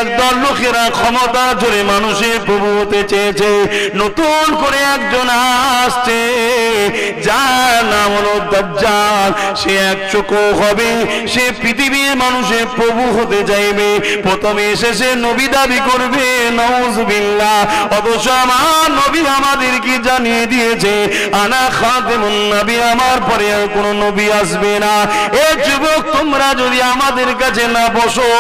একদল লোকেরা ক্ষমতা জোরে মানুষের প্রভু হতে চেয়েছে। নতুন করে একজন আসছে যার নাম হলো দাজ্জাল। সে এক চক্ষু হবে, সে পৃথিবীর মানুষের প্রভু হতে চাইবে। প্রথমে এসে সে নবী দাবি করবে, নাউযুবিল্লাহ। অথচ আমার নবী আমাদেরকে জানিয়ে দিয়েছে আনা খাতেমুন নবী, আমার পরে আর কোন নবী আসবে না। এ যুবক, তোমরা যদি আমাদের কাছে না বসো,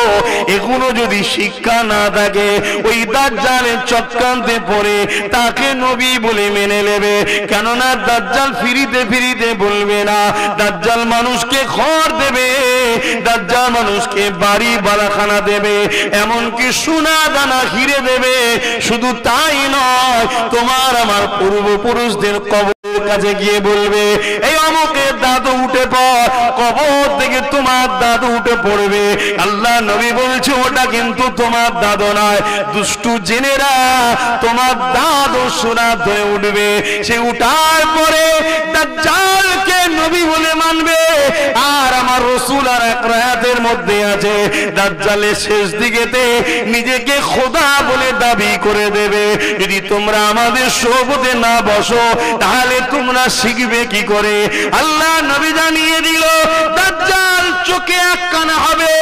এখনো যদি শিক্ষা না থাকে, ওই দাজ্জালের চক্রান্তে পড়ে তাকে নবী বলে মেনে নেবে। কেননা দাজ্জাল ফিরিতে ফিরিতে বলবে না, দাজ্জাল মানুষকে ঘর দেবে, দাজ্জাল মানুষকে বাড়ি বালাখানা দেবে, এমনকি সোনা দানা হিরে দেবে। শুধু তাই নয়, তোমার আমার পূর্বপুরুষদের কবরের কাছে গিয়ে বলবে, এই অমুকের দাদু উঠে পড়, কবর থেকে তোমার দাদু উঠে পড়বে। আল্লাহ নবী বলছে ওটা কিন্তু তোমার দাদু নয়, দুষ্টু জেনেরা তোমার দাদু সোনা ধরে উঠবে। সে উঠার পরে দাজ্জালকে নবী বলে মানবে। আর আমার রাসূল আর এক রায়াতের মধ্যে আছে, দাজ্জালের শেষ দিকেতে নিজেকে খোদা বলে দাবি করে দেবে। যদি তোমরা আমাদের সোহবতে না বসো, তাহলে তোমরা শিখবে কি করে? আল্লাহ নবী জানিয়ে দিল, দাজ্জাল চোখে এক কানা হবে,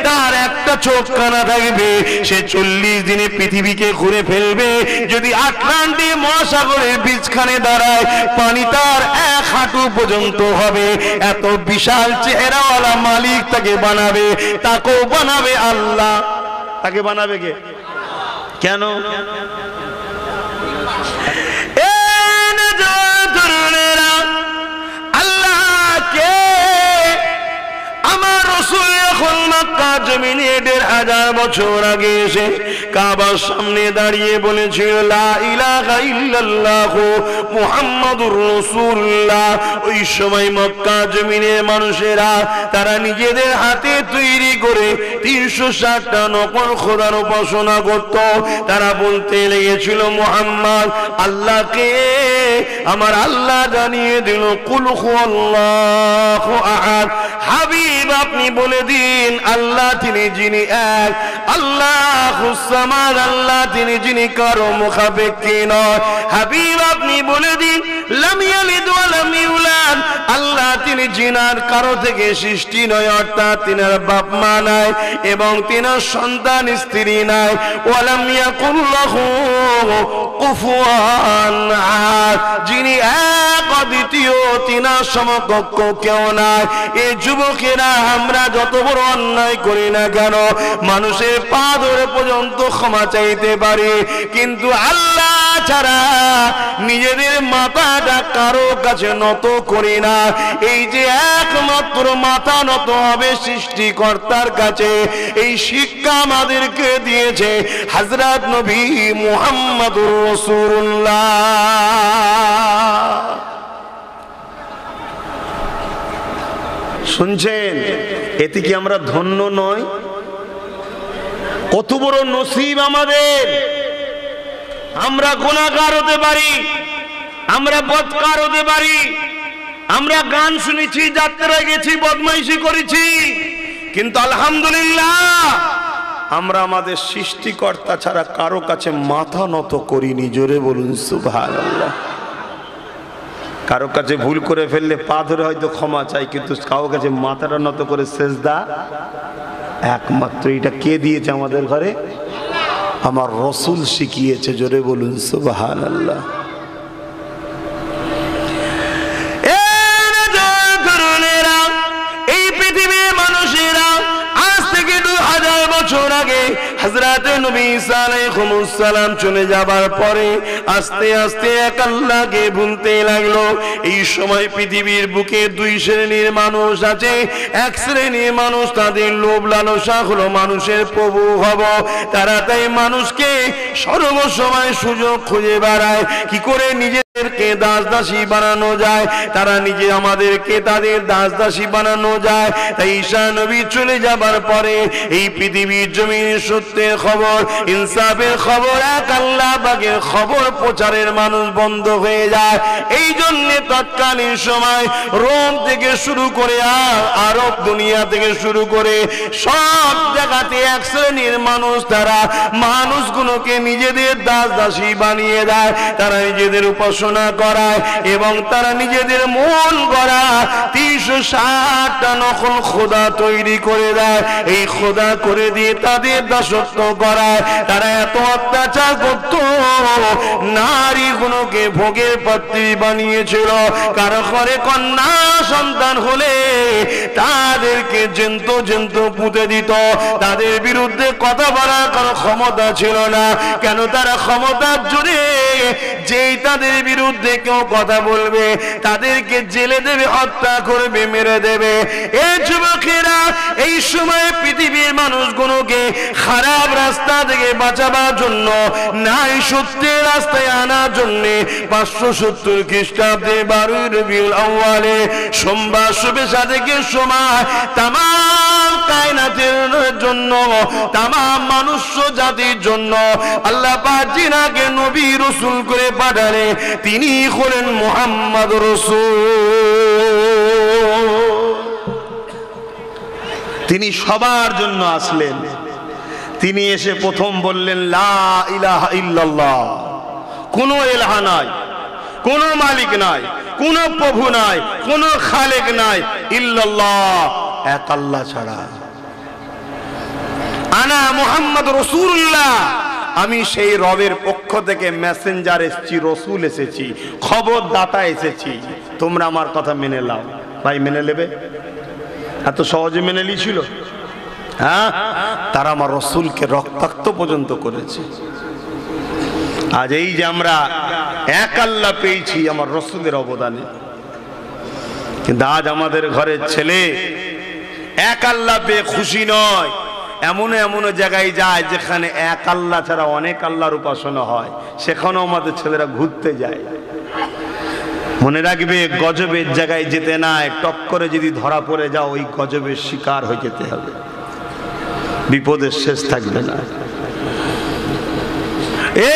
তার একটা চোখ কানা থাকবে। সে 40 দিনে পৃথিবীকে ঘুরে ফেলবে। যদি আটলান্টিক মহাসাগরের বীজখানে দাঁড়ায়, পানি তার 1 হাঁটু পর্যন্ত হবে। এত বিশাল চেহারাওয়ালা মালিক তাকে বানাবে। তাকেও বানাবে আল্লাহ। তাকে বানাবে কে? কেন? আমার রাসূল যখন মক্কা জমিনে 1500 বছর আগে এসে কাবার সামনে দাঁড়িয়ে বলেছিল, লা ইলাহা ইল্লাল্লাহ মুহাম্মাদুর রাসূলুল্লাহ। ওই সময় মক্কা জমিনের মানুষেরা তারা নিজেদের হাতে তৈরি করে 360টা নকল খোদার উপাসনা করত। তারা বলতে লেগেছিল, মুহাম্মদ আল্লাহকে আমার আল্লাহ জানিয়ে দিল, কুল হুয়াল্লাহু আহাদ। হাবিব আপনি বলে দিন, আল্লাহ তিনি যিনি এক, আল্লাহুস সামাদ, আল্লাহ তিনি যিনি কারো মুখাপেক্ষী নয়। হাবিব আপনি বলে দিন, লাম ইয়ালিদ ওয়া লাম ইউলাদ, আল্লাহ তিনি যিনার কারো থেকে সৃষ্টি নয়, অর্থাৎ তিনার বাপ মা নাই এবং তিনার সন্তান স্ত্রী নাই। ওয়া লাম ইয়াকুল লাহু কুফুয়ান আহাদ, যিনি এক অদ্বিতীয়, তিনার সমকক্ষ কেউ নাই। এই যুবকেরা, আমরা যত বড় অন্যায় করি না কেন, মানুষের পা ধরে পর্যন্ত ক্ষমা চাইতে পারি, কিন্তু আল্লাহ ছাড়া নিজেদের মাথাটা কারো কাছে নত করি না। এই যে একমাত্র মাথা নত হবে সৃষ্টিকর্তার কাছে, এই শিক্ষা আমাদেরকে দিয়েছে হযরত নবী মুহাম্মদুর রাসূলুল্লাহ। শুনছেন? এতে কি আমরা ধন্য নয়? কত বড় নসিব আমাদের। আমরা গুনাহগার হতে পারি, আমরা বদকার হতে পারি, আমরা গান শুনেছি, যাত্রায় গেছি, বদমাইশি করেছি, কিন্তু আলহামদুলিল্লাহ আমরা আমাদের সৃষ্টিকর্তা ছাড়া কারো কাছে মাথা নত করিনি। জোরে বলুন সুবহানাল্লাহ। কারো কাছে ভুল করে ফেললে পা ধরে হয়তো ক্ষমা চাই, কিন্তু কারো কাছে মাথাটা নত করে সেজদা একমাত্র এটা কে দিয়েছে আমাদের ঘরে? আমার রাসূল শিখিয়েছে। জোরে বলুন সুবহানাল্লাহ। এই পৃথিবীর মানুষেরা আজ থেকে 2000 বছর আগে হযরত নবী ঈসা আলাইহিস সালাম চলে যাবার পরে আস্তে আস্তে এক আল্লাহকে ভুলতে লাগলো। এই সময় পৃথিবীর বুকে 2 শ্রেণীর মানুষ আছে। এক শ্রেণীর মানুষ, তাদের লোভ লালসা হলো মানুষের প্রভু হব। তারা তাই মানুষকে সর্বসময় সুযোগ খুঁজে বেড়ায় কি করে নিজেদেরকে দাস দাসী বানানো যায়, তারা নিজে আমাদেরকে তাদের দাস দাসী বানানো যায়। তাই ঈসা নবী চলে যাবার পরে এই পৃথিবীর জমিনে সত্যের খবর, ইনসাফের খবর, এক আল্লাহ পাকের খবর প্রচারের মানুষ বন্ধ হয়ে যায়। এই জন্য তৎকালীন সময় রোম থেকে শুরু করে আরব দুনিয়া থেকে শুরু করে সব জায়গাতে এক শ্রেণীর মানুষ, তারা মানুষগুলোকে নিজেদের দাস দাসী বানিয়ে দেয়, তারা নিজেদের উপাসনা করায় এবং তারা নিজেদের মন গড়া 360টা নকল খোদা তৈরি করে দেয়। এই খোদা করে দিয়ে তাদের দাসত্ব করায়। তারা এত অত্যাচার করত, নারীগুলোকে ভোগের পাত্রী বানিয়েছিল। কারো ঘরে কন্যা সন্তান হলে তাদেরকে জেন্ত পুঁতে দিত। তাদের বিরুদ্ধে কথা বলার কোনো ক্ষমতা ছিল না। কেন? তারা ক্ষমতার জোরে যেই তাদের বিরুদ্ধে কেউ কথা বলবে তাদেরকে জেলে দেবে, হত্যা করবে, মেরে দেবে। এই যুবকেরা এই সময় পৃথিবীর মানুষগুলোকে খারাপ রাস্তা থেকে বাঁচাবার জন্য, নাই সত্যের রাস্তায় আনার জন্য 570 খ্রিস্টাব্দে 12 রবিউল আউয়ালে সোমবার শুভে সাদেকের সময় তামাম কায়নাতের জন্য, তামাম মানুষ জাতির জন্য আল্লাহ পাক যিনাকে নবী রাসূল করে পাঠালে তিনি হলেন মুহাম্মদ রাসূল। তিনি সবার জন্য আসলেন। তিনি এসে প্রথম বললেন লা ইলাহা ইল্লাল্লাহ, কোনো ইলাহা নাই, কোনো মালিক নাই, কোনো প্রভু নাই, কোনো খালেক নাই, ইল্লাল্লাহ, এক আল্লাহ ছাড়া। আনা মুহাম্মদ রাসূলুল্লাহ, আমি সেই রবের পক্ষ থেকে মেসেঞ্জার এসেছি, রসুল এসেছি, খবরদাতা এসেছি, তোমরা আমার কথা মেনে নাও। ভাই মেনে নেবে? এত সহজে মেনে নিয়েছিল? হ্যাঁ, তারা আমার রসুলকে রক্তাক্ত পর্যন্ত করেছে। আজ এই যে আমরা এক আল্লাহ পেয়েছি আমার রসুলের অবদানে, কিন্তু আজ আমাদের ঘরের ছেলে এক আল্লাহ পেয়ে খুশি নয়। এমন এমন জায়গায় যায় যেখানে এক আল্লাহ ছাড়া অনেক আল্লাহর উপাসনা হয়, সেখানেও আমাদের ছেলেরা ঘুরতে যায়। মনে রাখবে, গজবের জায়গায় যেতে নাই, টপ করে যদি ধরা পড়ে যাও ওই গজবের শিকার হয়ে যেতে হবে, বিপদের শেষ থাকবে না। এ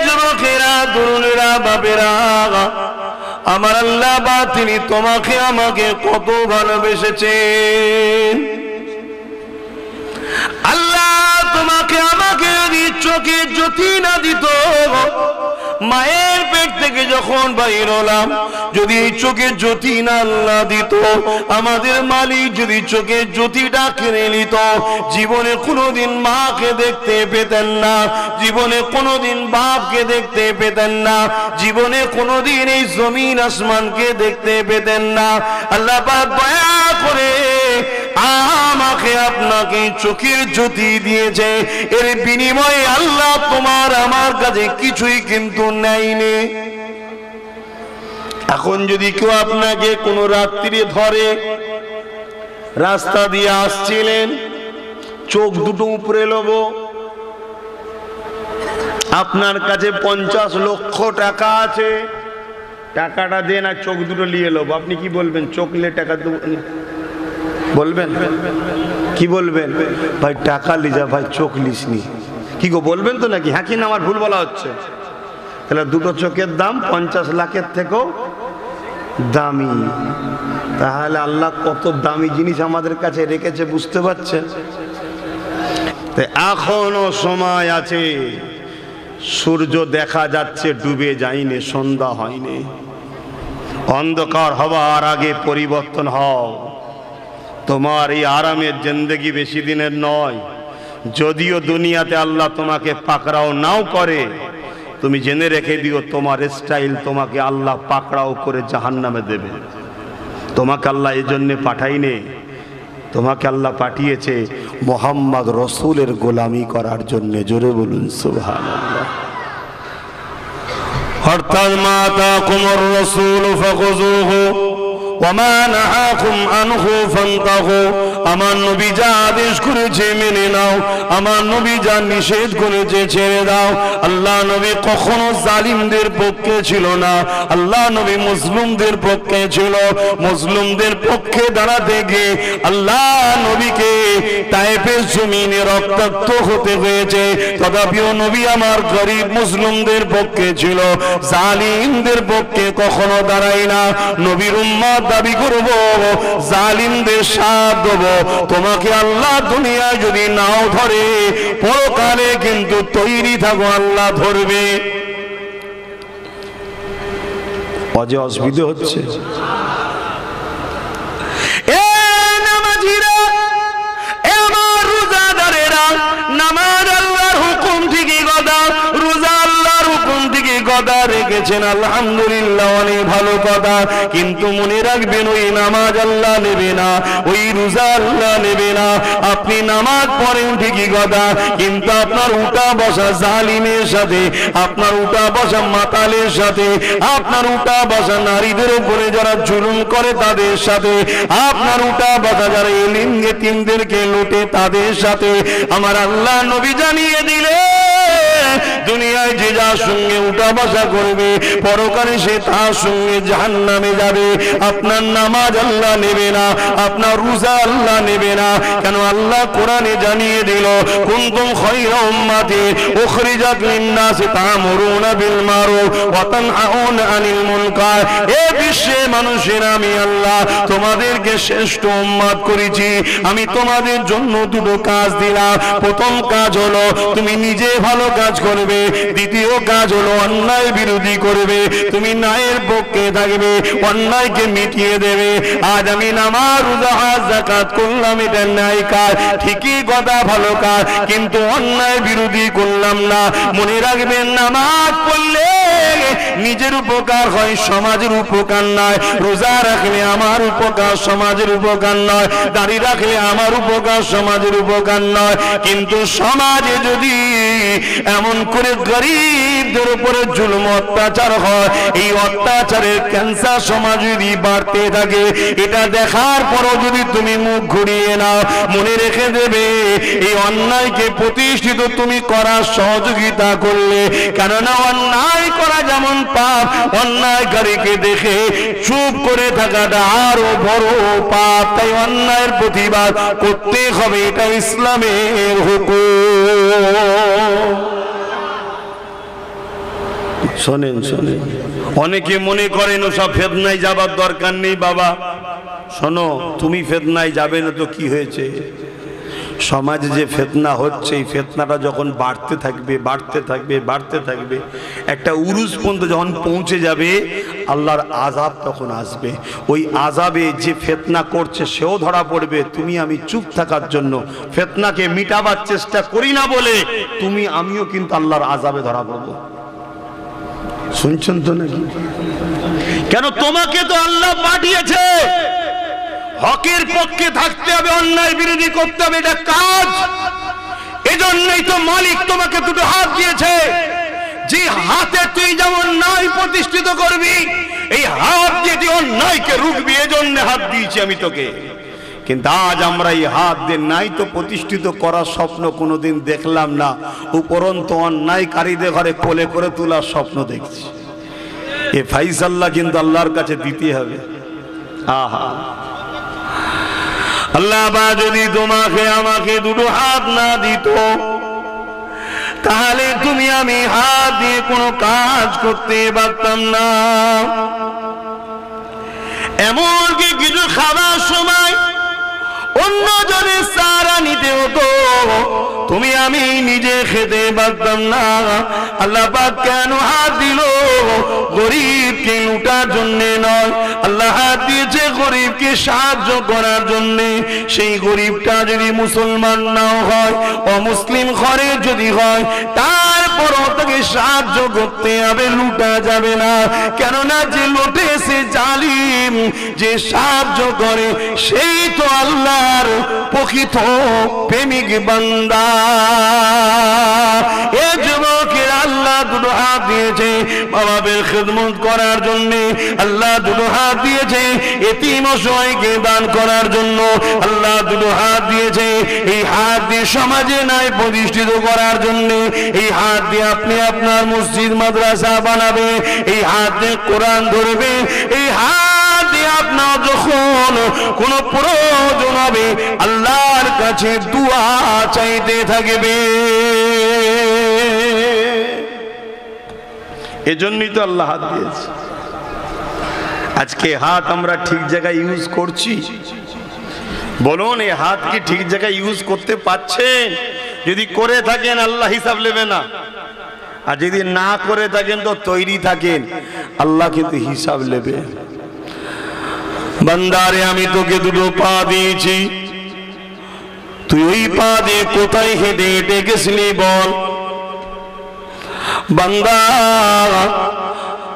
যুবকেরা, তরুণেরা, বাপেরা, আমার আল্লাহ বা তিনি তোমাকে আমাকে কত ভালোবেসেছেন। আল্লাহ তোমাকে আমাকে যদি চোখে জ্যোতি না দিত, মায়ের পেট থেকে যখন বাইর হলাম, যদি চোখে জ্যোতি না আল্লাহ দিত, আমাদের মালিক যদি চোখে জ্যোতিটা কিনে নিত, জীবনে কোনোদিন মাকে দেখতে পেতেন না, জীবনে কোনোদিন বাপকে দেখতে পেতেন না, জীবনে কোনোদিন এই জমিন আসমানকে দেখতে পেতেন না। আল্লাহ পাক দয়া করে আমাকে আপনাকে চোখের জ্যোতি দিয়েছে, এর বিনিময়ে আল্লাহ তোমার আমার কাছে কিছুই কিন্তু নেয়নি। এখন যদি কেউ আপনাকে কোন রাত্রি ধরে, রাস্তা দিয়ে আসছিলেন, চোখ দুটো উপরে লব, আপনার কাছে 50 লক্ষ টাকা আছে, টাকাটা দেন আর চোখ দুটো নিয়ে লব, আপনি কি বলবেন? চোখ নিয়ে টাকা বলবেন? কি বলবেন? ভাই টাকা লিজা, ভাই চোখ লিসনি, কি গো বলবেন তো নাকি? হ্যাঁ কি না আমার ভুল বলা হচ্ছে? তাহলে দুটো চোখের দাম 50 লাখের থেকেও দামি। তাহলে আল্লাহ কত দামি জিনিস আমাদের কাছে রেখেছে, বুঝতে পারছেন? এখনো সময় আছে, সূর্য দেখা যাচ্ছে, ডুবে যায়নি, সন্ধ্যা হয়নি। অন্ধকার হওয়ার আগে পরিবর্তন হও। তোমার এই আরামের জিন্দেগি বেশি দিনের নয়। যদিও দুনিয়াতে আল্লাহ তোমাকে পাকড়াও নাও করে, তুমি জেনে রেখে দিও তোমার স্টাইল তোমাকে আল্লাহ পাকড়াও করে জাহান্নামে দেবে। তোমাকে আল্লাহ এই জন্যে পাঠাইনি, তোমাকে আল্লাহ পাঠিয়েছে মুহাম্মদ রাসূলের গোলামি করার জন্য। জোরে বলুন সুবহানাল্লাহ। অর্থাৎ মা আতাকুমুর রাসূল ফাখুযুহু ওয়া মা নাহাকুম আনহু ফান্তাহু। আমার নবী যা আদেশ করেছে মেনে নাও, আমার নবী যা নিষেধ করেছে ছেড়ে দাও। আল্লাহ নবী কখনো জালিমদের পক্ষে ছিল না, আল্লাহ নবী মুসলিমদের পক্ষে ছিল। মুসলিমদের পক্ষে দাঁড়াতে গিয়ে আল্লাহ নবীকে তায়েফের জমিনে রক্তাক্ত হতে হয়েছে। তথাপিও নবী আমার গরিব মুসলিমদের পক্ষে ছিল, জালিমদের পক্ষে কখনো দাঁড়াই না। নবীর উম্মত দাবি করব, জালিমদের সাথ দেব। তোমাকে আল্লাহ দুনিয়ায় যদি নাও ধরে, পরকালে কিন্তু তৈরি থাকো আল্লাহ ধরবে। অজে অসুবিধা হচ্ছে। নামাজ আল্লাহর হুকুম ঠিকই কথা, রোজা আল্লাহর হুকুম ঠিকই কথা রেখেছেন, আলহামদুলিল্লাহ, অনেক ভালো কথা। কিন্তু মনে রাখবেন, ওই নামাজ আল্লাহ নেবে না, ওই রোজা আল্লাহ নেবে না। আপনি নামাজ পড়েন ঠিকই কথা, কিন্তু আপনার উঠা বসা জালিমের সাথে, আপনার উঠা বসা মাতালের সাথে, আপনার উঠা বসা নারীদের উপরে যারা জুলুম করে তাদের সাথে, আপনার উঠা বসা যারা এলিম ইতিমদেরকে লুটে তাদের সাথে আমার আল্লাহ নবী জানিয়ে দিলে, দুনিয়ায় যে যার সঙ্গে উঠা বসা করবে, পরকালে সে তার সঙ্গে জাহান্নামে যাবে। আপনার নামাজ আল্লাহ নেবে না, আপনার রোজা আল্লাহ নেবে না। কেন? আল্লাহ কোরআনে জানিয়ে দিল, কুনতুম খায়রা উম্মাতি উখরিজাত লিন-নাসি তা'মুরুনা বিল মারুফ ওয়া তানহাউনা আনিল মুনকার। এ বিশ্বের মানুষেরা, আমি আল্লাহ তোমাদেরকে শ্রেষ্ঠ উম্মত করেছি। আমি তোমাদের জন্য দুটো কাজ দিলাম। প্রথম কাজ হলো তুমি নিজে ভালো কাজ করবে, দ্বিতীয় কাজ হলো অন্যায় বিরোধী করবে। তুমি ন্যায়ের পক্ষে থাকবে, অন্যায়কে মিটিয়ে দেবে। আজ আমি নামাজ, রোজা, হজ, যাকাত করলাম, এটা ন্যায় কাজ, ঠিকই কথা, ভালো কাজ, কিন্তু অন্যায় বিরোধী করলাম না। মনে রাখবেন, নামাজ পড়লে নিজের উপকার হয়, সমাজের উপকার নয়। রোজা রাখলে আমার উপকার, সমাজের উপকার নয়। দাড়ি রাখলে আমার উপকার, সমাজের উপকার নয়। কিন্তু সমাজে যদি এমন করে গরিবদের উপরে জুলুম অত্যাচার হয়, এই অত্যাচারের ক্যান্সার সমাজ যদি বাড়তে থাকে, এটা দেখার পরও যদি তুমি মুখ ঘুরিয়ে নাও, মনে রেখে দেবে এই অন্যায়কে প্রতিষ্ঠিত তুমি করার সহযোগিতা করলে। কেননা অন্যায় করা যেমন পাপ, অন্যায়কারীকে দেখে চুপ করে থাকাটা আরো বড় পাপ। তাই অন্যায়ের প্রতিবাদ করতে হবে, এটা ইসলামের হুকুম। শোনেন শোনেন, অনেকে মনে করেন ওসব ফেতনায় যাবার দরকার নেই। বাবা শোনো, তুমি ফেতনায় যাবে না তো কি হয়েছে? সমাজে যে ফেতনা হচ্ছে, এই ফেতনাটা যখন বাড়তে থাকবে, বাড়তে থাকবে, বাড়তে থাকবে, একটা উরুজ পর্যন্ত যখন পৌঁছে যাবে, আল্লাহর আযাব তখন আসবে। ওই আযাবে যে ফেতনা করছে সেও ধরা পড়বে। তুমি আমি চুপ থাকার জন্য ফেতনাকে মিটাবার চেষ্টা করি না বলে তুমি আমিও কিন্তু আল্লাহর আযাবে ধরা পড়বো। শুনছেন তো নাকি? কেন? তোমাকে তো আল্লাহ পাঠিয়েছে, হকের পক্ষে থাকতে হবে, অন্যায় বিরোধী করতে হবে, এটা কাজ। এজন্যই তো মালিক তোমাকে দুটো হাত দিয়েছে, যে হাতে তুই যেমন ন্যায় প্রতিষ্ঠিত করবি, এই হাত দিয়ে তুই অন্যায়কে রুখবি। এজন্য হাত দিয়েছি আমি তোকে। কিন্তু আজ আমরা এই হাত দিয়ে ন্যায় তো প্রতিষ্ঠিত করার স্বপ্ন কোনোদিন দেখলাম না, উপরন্তু অন্যায়কারীদের ঘরে কোলে করে তোলার স্বপ্ন দেখছি। এ ফাইসাল্লাহ কিন্তু আল্লাহর কাছে দিতে হবে। আহা, আল্লাহ বা যদি তোমাকে আমাকে দুটো হাত না দিত, তাহলে তুমি আমি হাত দিয়ে কোনো কাজ করতে পারতাম না। এমনকি কিছু খাবার সময় অন্যজনের সাহারা নিতে হতো, তুমি আমি নিজে খেতে পারতাম না। আল্লাহ পাক কেন হাত দিল? গরিবকে লুটার জন্য নয়, আল্লাহ হাত দিয়েছে গরিবকে সাহায্য করার জন্য। সেই গরিবটা যদি মুসলমান নাও হয়, অমুসলিম ঘরে যদি হয়, তারপরও তাকে সাহায্য করতে হবে, লুটা যাবে না। কেননা যে লুটে সে জালিম, যে সাহায্য করে সেই তো আল্লাহর প্রকৃত প্রেমিক বান্দা। এ যুবকের আল্লাহ দুটো হাত দিয়েছে মা বাবার খিদমত করার জন্য, আল্লাহ দুটো হাত দিয়েছে এতিম অসহায়কে দান করার জন্য, আল্লাহ দুটো হাত দিয়েছে এই হাত দিয়ে সমাজে ন্যায় প্রতিষ্ঠিত করার জন্য, এই হাত দিয়ে আপনি আপনার মসজিদ মাদ্রাসা বানাবে, এই হাত দিয়ে কোরআন ধরবে, এই হাত দিয়ে আপনার যখন কোনো প্রয়োজন হবে আল্লাহর কাছে দুয়া চাইতে থাকবে। এজন্যই তো আল্লাহ হাত দিয়েছে। আজকে হাত আমরা ঠিক জায়গায় ইউজ করছি? বলুন, এই হাত কি ঠিক জায়গায় ইউজ করতে পারছেন? যদি করে থাকেন আল্লাহ হিসাব নেবে না, আর যদি না করে থাকেন তো তৈরি থাকেন, আল্লাহ কিন্তু হিসাব নেবে। বান্দারে আমি তোকে দুটো পা দিয়েছি, তুই ওই পা দিয়ে কোথায় হেঁটে হেঁটে গেছিলি বল। বান্দা,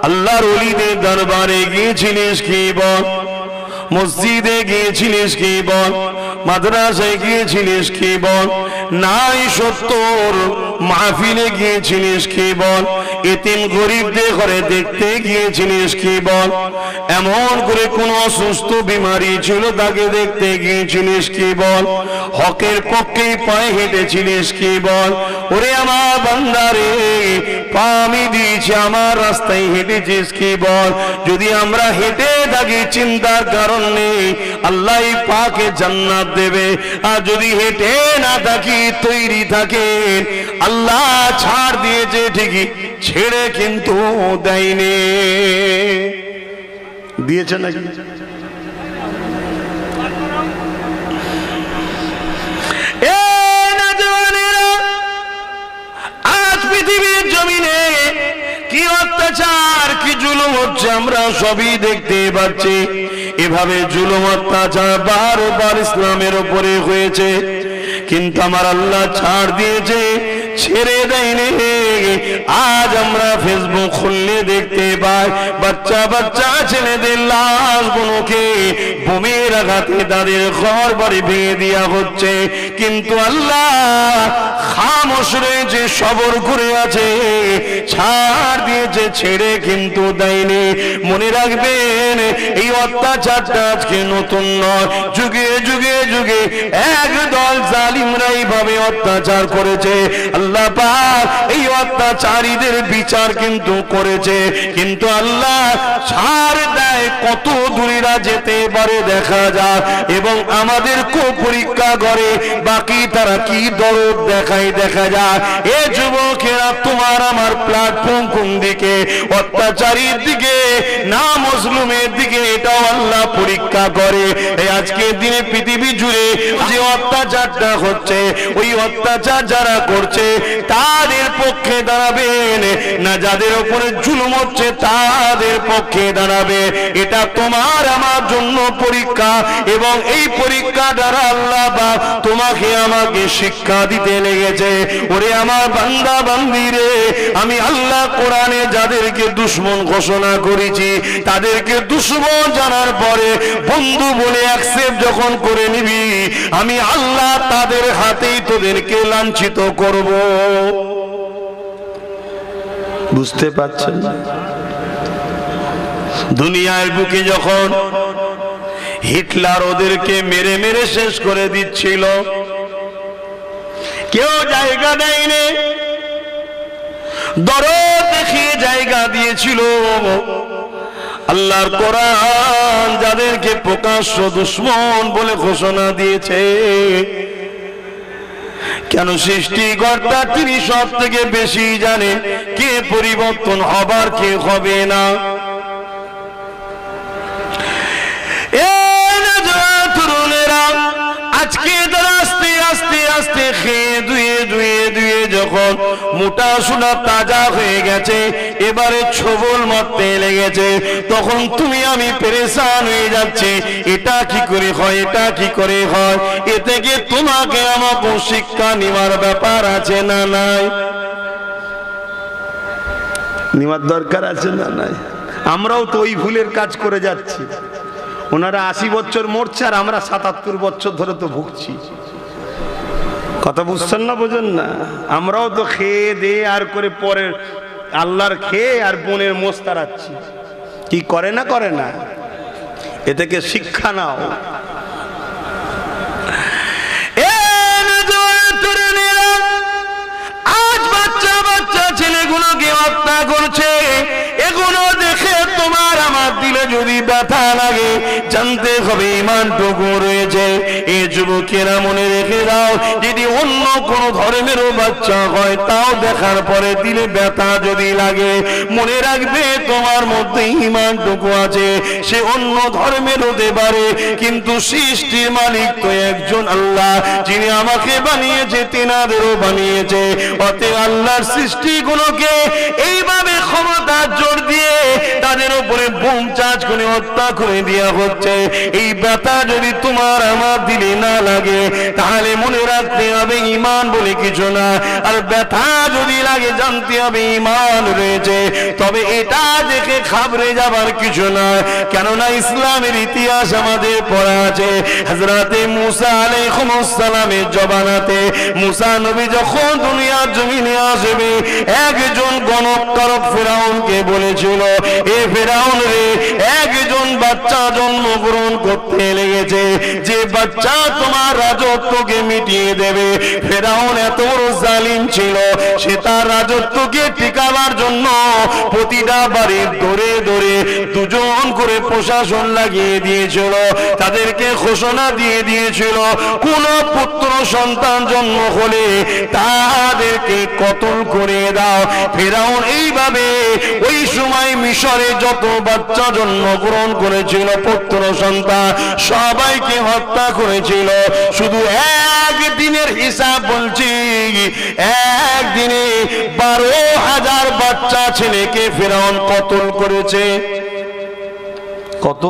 আল্লাহর ওলিদের দরবারে গিয়েছিলিস কি বল? মসজিদে গিয়েছিলিস কি বল? মাদ্রাসায় গিয়েছিলিস কি বল? নাই সত্তর মাহফিলে গিয়েছিলিস কি বল? এতিম গরিবদের ঘরে দেখতে গিয়েছিলিস কি বল? এমন করে কোন অসুস্থ বিমারি ছিল তাকে দেখতে গিয়েছিলিস কি বল? হকের পক্ষে পায়ে হেঁটেছিলিস কি বল? ওরে আমার বান্দারে, পা আমি দিয়েছি, আমার রাস্তায় হেঁটেছিস কি বল? যদি আমরা হেঁটে থাকি চিন্তার কারণ নেই, আল্লাহ পাকে জান্নাত দেবে। আর যদি হেঁটে না থাকি তৈরি থাকেন, আল্লাহ ছাড় দিয়েছে ঠিকই, ছেড়ে কিন্তু দেয়নি। দিয়েছে নাকি? আজ পৃথিবীর জমিনে কি অত্যাচার, কি জুলুম হচ্ছে আমরা সবই দেখতে পাচ্ছি। এভাবে জুলুম অত্যাচার বারবার ইসলামের উপরে হয়েছে, কিন্তু আমার আল্লাহ ছাড় দিয়েছে, ছেড়ে দেয়নি। আজ আমরা ফেসবুক খুললে দেখতে পাই বাচ্চা বাচ্চা ছেলেদের লাশগুলোকে বোমের আঘাতে তাদের ঘর বাড়ি ভেঙে দেওয়া হচ্ছে, কিন্তু আল্লাহ খামোশ রয়েছে, সবর করে আছে, ছাড় দিয়েছে, ছেড়ে কিন্তু দেয়নি। মনে রাখবেন, এই অত্যাচারটা আজকে নতুন নয়, যুগে যুগে যুগে একদল জালিমরা এইভাবে অত্যাচার করেছে। আল্লাহ পাক এই অত্যাচারীদের বিচার কিন্তু করেছে, কিন্তু আল্লাহ ছাড় দেয় কত দূরেরা যেতে পারে দেখা যায়, এবং আমাদেরকে পরীক্ষা করে বাকি তারা কি দরদ দেখায় দেখা যায়। এ যুবকেরা, তোমার আমার প্ল্যাটফর্ম কোন দিকে? অত্যাচারীর দিকে না মজলুমের দিকে? এটাও আল্লাহ পরীক্ষা করে। এই আজকের দিনে পৃথিবী জুড়ে যে অত্যাচারটা হচ্ছে, ওই অত্যাচার যারা করছে তাদের পক্ষে দাঁড়াবেন না যাদের উপরে জুলুম হচ্ছে তাদের পক্ষে দাঁড়াবে। এটা তোমার আমার জন্য পরীক্ষা, এবং এই পরীক্ষা দ্বারা আল্লাহ পাক তোমাকে আমাকে শিক্ষা দিতে লেগেছে। ওরে আমার বান্দা বান্দিরে, আমি আল্লাহ কোরআনে যাদেরকে দুশমন ঘোষণা করেছি, তাদেরকে দুশমন জানার পরে বন্ধু বলে অ্যাকসেপ্ট যখন করে নিবি, আমি আল্লাহ তাদের হাতেই তোদেরকে লাঞ্ছিত করব। বুঝতে পারছেন? দুনিয়ার বুকে যখন হিটলার ওদেরকে মেরে মেরে শেষ করে দিচ্ছিল, কেউ জায়গা দেয়নি, দরদ দেখিয়ে জায়গা দিয়েছিল। আল্লাহর কোরআন যাদেরকে প্রকাশ্য দুশমন বলে ঘোষণা দিয়েছে, কেন? সৃষ্টিকর্তা তিনি সব থেকে বেশি জানেন কে পরিবর্তন হবার, কে হবে না। আজকে তারা আস্তে আস্তে আস্তে খেয়ে ধুয়ে ধুয়ে ধুয়ে যখন মোটা সোনা তাজা হয়ে গেছে, এবারে ছবল মারতে লেগেছে, তখন তুমি আমি পেরেশান হয়ে যাচ্ছে, এটা কি করে হয়, এটা কি করে হয়। এ থেকে তোমাকে আমাকে শিক্ষা নেওয়ার ব্যাপার আছে না নাই? নেওয়ার দরকার আছে না নাই? আমরাও তো ওই ভুলের কাজ করে যাচ্ছি। ওনারা 80 বছর মরছে আর আমরা 77 বছর ধরে তো ভুগছি। কথা বুঝছেন না? বোঝেন না? আমরাও তো খেয়ে দিয়ে আর করে পরে আল্লাহর খেয়ে আর বোনের মোষ তাড়াচ্ছি, কি করে না করে না? এ থেকে শিক্ষা নাও। আজ বাচ্চা বাচ্চা ছেলেগুলোকে হত্যা করছে, এগুলো দেখে তোমার আমার দিলে যদি ব্যথা লাগে, জানতে হবে ইমানটুকু রয়েছে। এই যুবকেরা মনে রেখে দাও, যদি অন্য কোন ধর্মেরও বাচ্চা হয় তাও দেখার পরে দিলে ব্যথা যদি লাগে, মনে রাখবে তোমার মধ্যে ইমানটুকু আছে। সে অন্য ধর্মের হতে পারে, কিন্তু সৃষ্টির মালিক তো একজন আল্লাহ, যিনি আমাকে বানিয়েছে তিনাদেরও বানিয়েছে। অতএব আল্লাহর সৃষ্টিগুলোকে এইভাবে ক্ষমতা জোর দিয়ে তাদের উপরে বোম চার্জ করে হত্যা করে দেওয়া হচ্ছে। এই ব্যথা যদি তোমার আমার দিলে না লাগে, তাহলে মনে রাখতে হবে ঈমান বলে কিছু না। আর ব্যথা যদি লাগে, জানতে হবে ঈমান রয়েছে। তবে এটা দেখে ঘাবড়ে যাবার কিছু না, কেননা ইসলামের ইতিহাস আমাদের পড়া আছে। হযরতে মুসা আলাইহিস সালামের জবানাতে মুসা নবী যখন দুনিয়ার জমিনে আসবে, একজন গণকারক ফেরাউনকে বলেছিল, এ ফেরাউন রে, একজন বাচ্চা জন্মগ্রহণ করতে লেগেছে, যে বাচ্চা তোমার রাজত্বকে মিটিয়ে দেবে। ফেরাউন এত বড় জালিম ছিল, সে তার রাজত্বকে টিকাবার জন্য প্রতিটা বাড়ির ধরে ধরে দুজন করে প্রশাসন লাগিয়ে দিয়েছিল। তাদেরকে ঘোষণা দিয়ে দিয়েছিল, কোন পুত্র সন্তান জন্ম হলে তাদেরকে কতল করে দাও। ফেরাউন এইভাবে ওই সময় মিশরে যত বাচ্চা জন্মগ্রহণ করেছিল পুত্র সন্তান, সবাইকে হত্যা করেছিল। শুধু একদিনের হিসাব বলছি, একদিনে 12,000 বাচ্চা ছেলেকে ফেরাউন কতল করেছে। কত?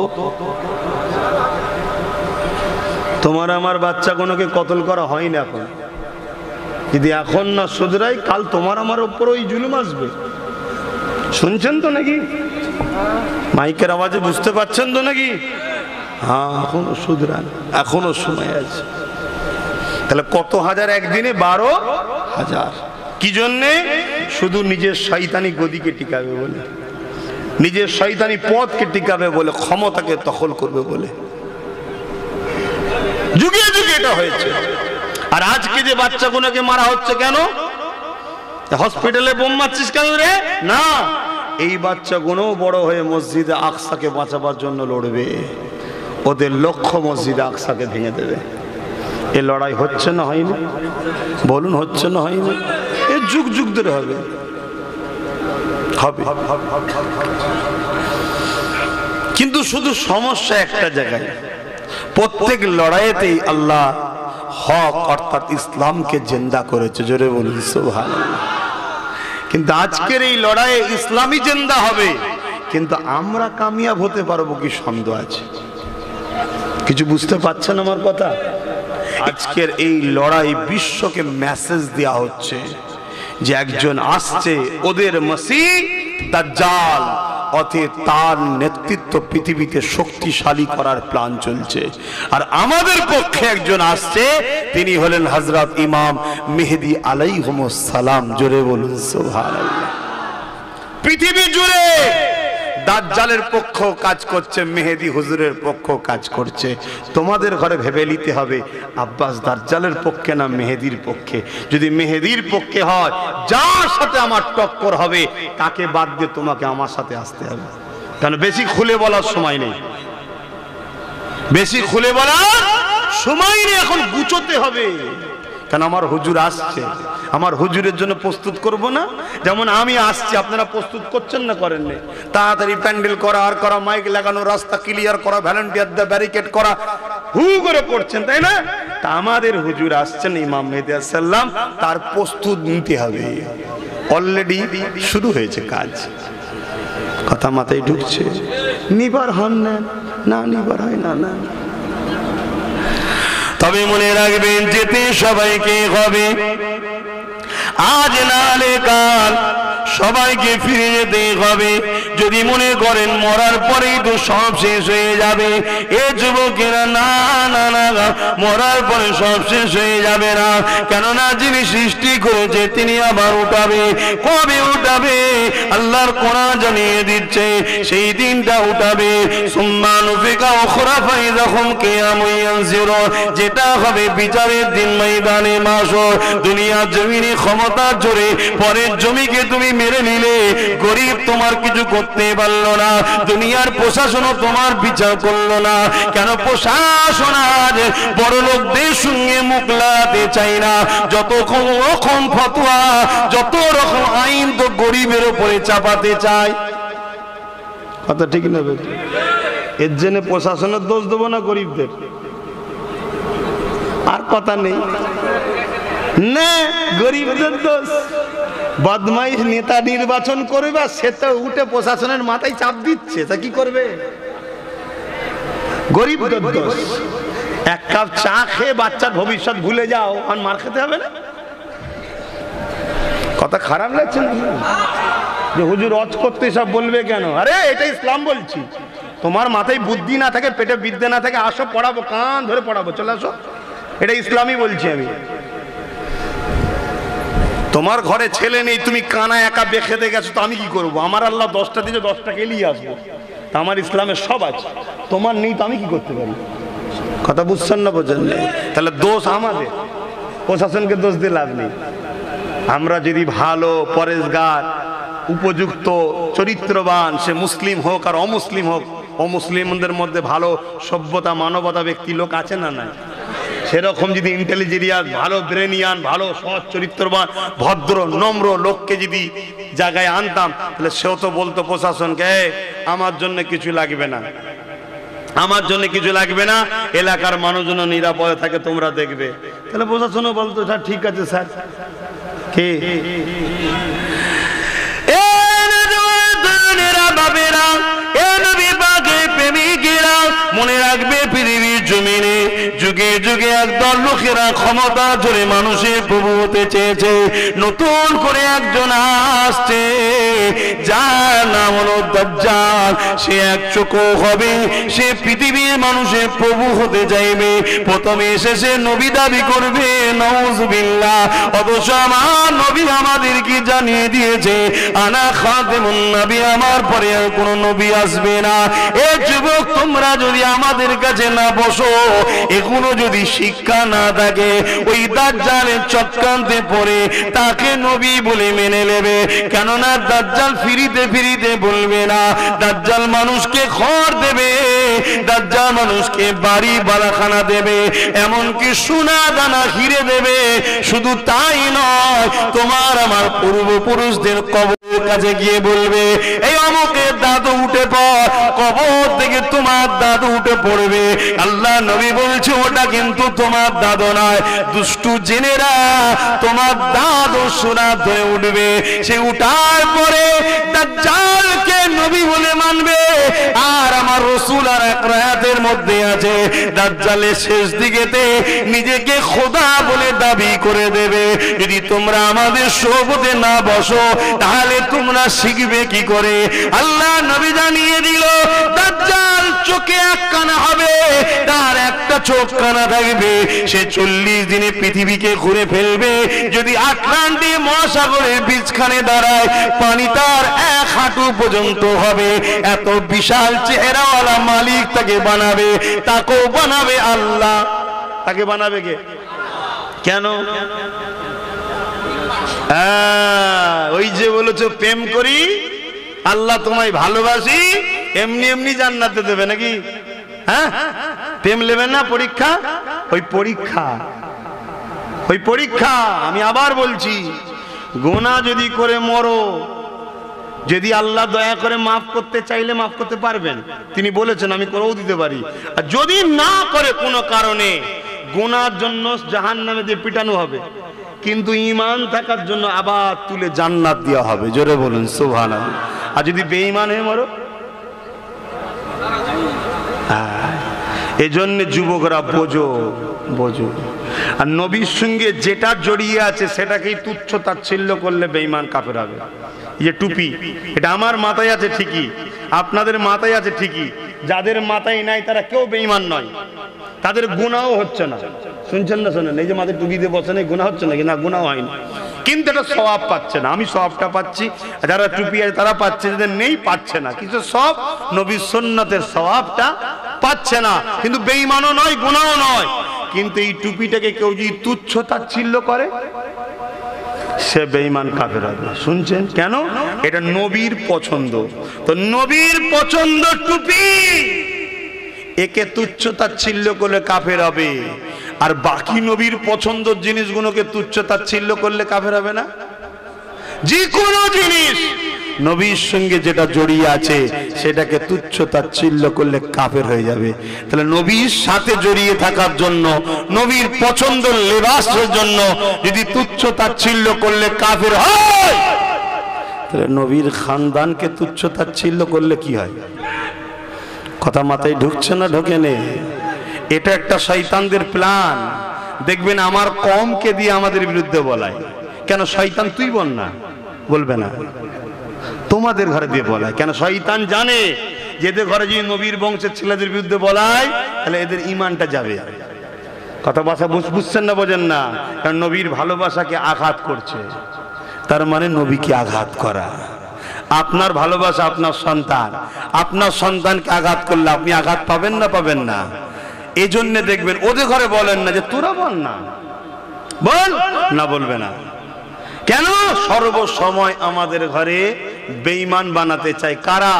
তোমার আমার বাচ্চাগুলোকে কতল করা হয় না এখন। যদি এখন না শুধরাই, কাল তোমার আমার উপর ওই জুলুম আসবে। শুনছেন তো নাকি? মাইকের আওয়াজে বুঝতে পারছেন তো নাকি? হ্যাঁ, এখনো শুধরান, এখনো সময় আছে। তাহলে কত হাজার একদিনে? 12,000। কি জন্যে? শুধু নিজের শয়তানি গদিকে টিকাবে বলে, নিজের শয়তানি পথকে টিকাবে বলে, ক্ষমতাকে দখল করবে বলে। যুগে যুগে এটা হয়েছে। আর আজকে যে বাচ্চাগুলোকে মারা হচ্ছে কেন? হসপিটালে বোম মারছিস কেন রে? না, এই বাচ্চাগুলো বড় হয়ে মসজিদে আকসাকে বাঁচাবার জন্য লড়বে। ওদের লক্ষ্য মসজিদে আকসাকে ভেঙে দেবে। এ লড়াই হচ্ছে না হয়নি? বলুন, হচ্ছে না হয়নি? এ যুগ যুগ ধরে হবে, হবে। কিন্তু শুধু সমস্যা একটা জায়গায়, প্রত্যেক লড়াইতেই আল্লাহ হক অর্থাৎ ইসলামকে জিন্দা করেছে। জোরে বলুন সুবহানাল্লাহ। কিন্তু আজকের এই লড়াইয়ে ইসলামই জিন্দা হবে, কিন্তু আমরা কামিয়াব হতে পারবো কি সন্দেহ আছে। কিছু বুঝতে পারছেন আমার কথা? আজকের এই লড়াই বিশ্বকে মেসেজ দেয়া হচ্ছে যে একজন আসছে, ওদের মসিহ দাজ্জাল, অতএব তার নেতৃত্ব পৃথিবীতে শক্তিশালী করার প্ল্যান চলছে। আর আমাদের পক্ষে একজন আসছে, তিনি হলেন হযরত ইমাম মেহেদী আলাইহিস সালাম। জোরে বলুন সুবহানাল্লাহ। পৃথিবী জুড়ে দাজ্জালের পক্ষ কাজ করছে, মেহেদী হুজুরের পক্ষ কাজ করছে। তোমাদের ঘরে ভেবে নিতে হবে, আব্বাস দাজ্জালের পক্ষে না মেহেদীর পক্ষে? যদি মেহেদীর পক্ষে হয়, যার সাথে আমার টক্কর হবে তাকে বাদ দিয়ে তোমাকে আমার সাথে আসতে হবে। কারণ বেশি খুলে বলার সময় নেই, বেশি খুলে বলার সময় নেই, এখন গুছোতে হবে। কারণ আমার হুজুর আসছে, আমার হুজুরের জন্য প্রস্তুত করব না? যেমন আমি আসছি, আপনারা প্রস্তুত করছেন না করেন না? তাড়াতাড়ি প্যান্ডেল করা, আর করা, মাইক লাগানো, রাস্তা ক্লিয়ার করা, ভলেন্টিয়ার দিয়ে ব্যারিকেড করা, হু করে পড়ছেন, তাই না? তা আমাদের হুজুর আসছেন ইমাম মেহেদী আলাইহিস সালাম, তার প্রস্তুত নিতে হবে। অলরেডি শুরু হয়েছে কাজ। কথা মাথায় ঢুকছে? নিবার হন না, নিবার হয় না, না। তবে মনে রাখবেন, যেতে সবাইকে হবে, আজ না হলে কাল সবাইকে ফিরে যেতে হবে। যদি মনে করেন মরার পরেই তো সব শেষ হয়ে যাবে, এ যুবকেরা না না না, মরার পরে সব শেষ হয়ে যাবে না। কেননা যিনি সৃষ্টি করেছে তিনি আবার উঠাবে। কবে উঠাবে? আল্লাহর কোরআন জানিয়ে দিচ্ছে সেই দিনটা উঠাবে। সুম্মা নুফিকা উখরা ফাইযা হুম কিয়ামুন ইয়ানজিরুন, যেটা হবে বিচারের দিন, ময়দানে মাশর। দুনিয়ার জমিনে ক্ষমতার জোরে পরের জমিকে তুমি মেরে নিলে, গরিব তোমার কিছু করতে পারলো না, দুনিয়ার প্রশাসনও তোমার বিচার করলো না। কেন? প্রশাসন আজ বড় লোকদের সঙ্গে মুখ লাগাতে চাই না। যত রকম ফতোয়া, যত রকম আইন তো গরিবের উপরে চাপাতে চায়। কথা ঠিক না? এর জন্য প্রশাসনের দোষ দেবো না গরিবদের? আর কথা নেই না, গরিবদের দোষ। বদমাইশ নেতা নির্বাচন করবে, সে তো উঠে প্রশাসনের মাথায় চাপ দিচ্ছে, তা কি করবে? গরিবদের দোষ। এক কাপ চা খেয়ে বাচ্চার ভবিষ্যৎ ভুলে যাও, আর মার খেতে হবে না? কথা খারাপ লাগছে না যে হুজুর অজ করতে সব বলবে কেন? আরে এটা ইসলাম বলছি। তোমার মাথায় বুদ্ধি না থাকে, পেটে বিদ্যা না থাকে, আসো পড়াবো, কান ধরে পড়াবো, চলে আসো। এটা ইসলামই বলছি আমি। তোমার ঘরে ছেলে নেই, তুমি কানা একা বেখেতে গেছো, তো আমি কি করবো? আমার আল্লাহ 10টা দিলে 10টাকে নিয়ে আসবো, তা আমার ইসলামের সব আছে। তোমার নেই তো আমি কি করতে পারি? কথা বুঝছেন না? বোঝেন? তাহলে দোষ আমাদের, প্রশাসনকে দোষ দিয়ে লাভ নেই। আমরা যদি ভালো, পরেশগার, উপযুক্ত, চরিত্রবান, সে মুসলিম হোক আর অমুসলিম হোক, অমুসলিমদের মধ্যে ভালো সভ্যতা, মানবতা ব্যক্তি লোক আছে না নাই? সেরকম যদি ইন্টেলিজেন্স, ভালো ব্রেনিয়ান, ভালো সৎ চরিত্রবান, ভদ্র, নম্র লোককে যদি জায়গায় আনতাম, তাহলে সেও তো বলতো প্রশাসনকে, আমার জন্য কিছু লাগবে না, আমার জন্য কিছু লাগবে না, এলাকার মানুষজন নিরাপদে থাকে, তোমরা দেখবে। তাহলে প্রশাসনও বলতো স্যার ঠিক আছে স্যার। কে মনে রাখবে, পৃথিবীর জমিনে যুগে যুগে একদল লোকেরা ক্ষমতা জোরে মানুষের প্রভু হতে চেয়েছে। নতুন করে একজন আসছে, যার নাম হলো দাজ্জাল। সে এক চক্ষু হবে, সে পৃথিবীর মানুষের প্রভু হতে চাইবে। প্রথমে এসে নবী দাবি করবে, নাউযুবিল্লাহ। অথচ আমার নবী আমাদেরকে জানিয়ে দিয়েছে, আনা খাতেমুন নবী, আমার পরে আর কোনো নবী আসবে না। এ যুবক, তোমরা যদি আমাদের কাছে না বসো, এগুলো যদি শিক্ষা না থাকে, ওই দাজ্জালের চক্রান্তে পড়ে তাকে নবী বলে মেনে নেবে। কেননা দাজ্জাল ফিরিতে ফিরিতে বলবে না, দাজ্জাল মানুষকে ঘর দেবে, দাজ্জাল মানুষকে বাড়ি বালাখানা দেবে, এমনকি সোনা দানা হিরে দেবে। শুধু তাই নয়, তোমার আমার পূর্বপুরুষদের কবরের কাছে গিয়ে বলবে, এই অমুকের দাদু উঠে পড়, কবর থেকে তোমার দাদু উঠে পড়বে। আল্লাহ নবী বলছে, ওটা কিন্তু তোমার দাদু নয়, দুষ্টু জেনেরা তোমার দাদু সোনা ধরে উঠবে। সে উঠার পরে দাজ্জালকে নবী বলে মানবে। আর আমার রাসূল আর এক রায়াতের মধ্যে আছে, দাজ্জালের শেষ দিকেতে নিজেকে খোদা বলে দাবি করে দেবে। যদি তোমরা আমাদের সোহবতে না বসো, তাহলে তোমরা শিখবে কি করে? আল্লাহ নবী জানিয়ে দিল, দাজ্জাল চোখে এক কানা হবে, তার একটা চোখ কানা থাকবে। সে 40 দিনে পৃথিবীকে ঘুরে ফেলবে। যদি আটলান্টিক মহাসাগরের বীজখানে দাঁড়ায়, পানি তার 1 হাঁটু পর্যন্ত হবে। এত বিশাল চেহারাওয়ালা মালিক তাকে বানাবে, তাকেও বানাবে আল্লাহ। তাকে বানাবে কে? কেন? ওই যে বলেছো প্রেম করি, আল্লাহ তোমায় ভালোবাসি, এমনি এমনি জান্নাতে দেবে নাকি? হ্যাঁ, প্রেম নেবেন না পরীক্ষা? ওই পরীক্ষা, ওই পরীক্ষা। আমি আবার বলছি, গুনাহ যদি করে মরো, যদি আল্লাহ দয়া করে মাফ করতে চাইলে মাফ করতে পারবেন, তিনি বলেছেন আমি করেও দিতে পারি। আর যদি না করে কোনো কারণে, গুনার জন্য জাহান্নামে দিয়ে পিটানো হবে, কিন্তু ঈমান থাকার জন্য আবার তুলে জান্নাত দেওয়া হবে। জোরে বলুন সুবহানাল্লাহ। আর যদি বেঈমান হয়ে মরো, এজন্য যুবকরা বোঝো, বোঝো। আর নবীর সঙ্গে যেটা জড়িয়ে আছে সেটাকেই তুচ্ছ তাচ্ছিল্য করলে বেঈমান কাফের হবে। এই যে টুপি, এটা আমার মাথায় আছে ঠিকই, আপনাদের মাথায় আছে ঠিকই, যাদের মাথায় নাই তারা কেউ বেঈমান নয়, তাদের গুনাহও হচ্ছে না। শুনছেন না? শোনেন, এই যে মাথায় টুপি দিয়ে বসে নেই, গুনাহ হচ্ছে নাকি? না, গুনাহ হয়নি, কিন্তু এটা সওয়াব পাচ্ছে না। আমি সওয়াবটা পাচ্ছি, যারা টুপি আছে তারা পাচ্ছে, যাদের নেই পাচ্ছে না। কিছু সব নবীর সুন্নতের সওয়াবটা পাচ্ছে না, কিন্তু বেঈমানও নয়, গুনাহও নয়। কিন্তু এই টুপিটাকে কেউ যদি তুচ্ছ তাচ্ছিল্য করে, সে বেঈমান কাফের হবে। শুনছেন কেন? এটা নবীর পছন্দ, তো নবীর পছন্দ টুপি, একে তুচ্ছ তাচ্ছিল্য করলে কাফের হবে। আর বাকি নবীর পছন্দের জিনিসগুলোকে তুচ্ছ তাচ্ছিল্য করলে কাফের হবে না? যে কোনো জিনিস নবীর সঙ্গে যেটা জড়িয়ে আছে সেটাকে তুচ্ছ তাচ্ছিল্য করলে কাফের হয়ে যাবে। তাহলে নবীর সাথে জড়িয়ে থাকার জন্য, নবীর পছন্দের লেবাসের জন্য যদি তুচ্ছ তাচ্ছিল্য করলে কাফের হয়, তাহলে নবীর খানদানকে তুচ্ছ তাচ্ছিল্য করলে কি হয়? কথা মাথায় ঢুকছে না? ঢোকে নে? এটা একটা শয়তানদের প্ল্যান। দেখবেন আমার কমকে দিয়ে আমাদের বিরুদ্ধে বলায়। কেন? শয়তান তুই বল না, বলবে না, তোমাদের ঘরে দিয়ে বলায়। কেন? শয়তান জানে যে এদের ঘরে যদি নবীর বংশের ছেলেদের বিরুদ্ধে বলায়, তাহলে এদের ইমানটা যাবে। কথা ভাষা বুঝছেন না? বোঝেন না? কারণ নবীর ভালোবাসাকে আঘাত করছে, তার মানে নবীকে আঘাত করা। আপনার ভালোবাসা আপনার সন্তান, আপনার সন্তানকে আঘাত করলে আপনি আঘাত পাবেন না? পাবেন না? এই জন্য দেখবেন ওদের ঘরে বলেন না যে তোরা বল না, বল না, বলবে না। কেন? সর্বসময় আমাদের ঘরে বেঈমান বানাতে চায় কারা?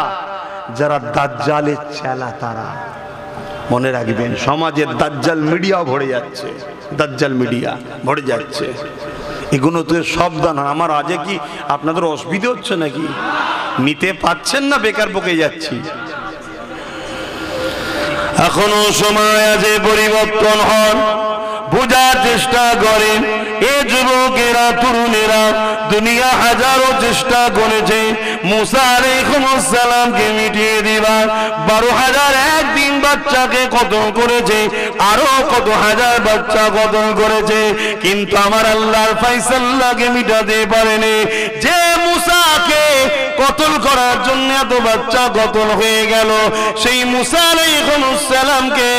যারা দাজ্জালের চেলা, তারা। মনে রাখবেন, সমাজের দাজ্জাল মিডিয়া ভরে যাচ্ছে, দাজ্জাল মিডিয়া ভরে যাচ্ছে। এগুলো তো সাবধান। আমার আজে কি আপনাদের অসুবিধা হচ্ছে নাকি? নিতে পাচ্ছেন না? বেকার বকে যাচ্ছি। এখনো সময় আছে, পরিবর্তন হন, বোঝার চেষ্টা করেন। এ যুবকেরা, তরুণেরা, দুনিয়া হাজারো চেষ্টা করেছে মুসা আলাইহিস সালামকে মিটিয়ে দিবার। 12,000 একদিন বাচ্চাকে কতল করেছে, আরো কত হাজার বাচ্চা কতল করেছে, কিন্তু আমার আল্লাহর ফয়সালাকে মিটাতে পারেনি। যে মুসাকে কতল করার জন্য এত বাচ্চা কতল হয়ে গেল, সেই মুসা আলাইহিস সালামকে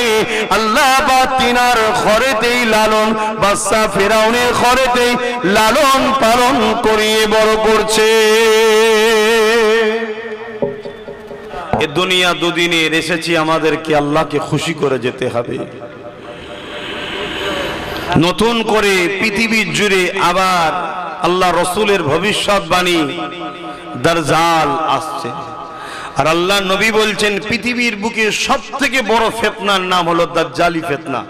আল্লাহ পাক তিনার ঘরেতেই লালন, বাচ্চা ফেরাউনের ঘরেতেই লালন পালন করিয়ে বড় করছে। এ দুনিয়া দুদিনের এসেছি, আমাদেরকে আল্লাহকে খুশি করে যেতে হবে। নতুন করে পৃথিবীর জুড়ে আবার আল্লাহ রসুলের ভবিষ্যৎবাণী, দাজ্জাল আসছে। আর আল্লাহ নবী বলছেন পৃথিবীর বুকে সব থেকে বড় ফিতনার নাম হলো দাজ্জালি ফিতনা।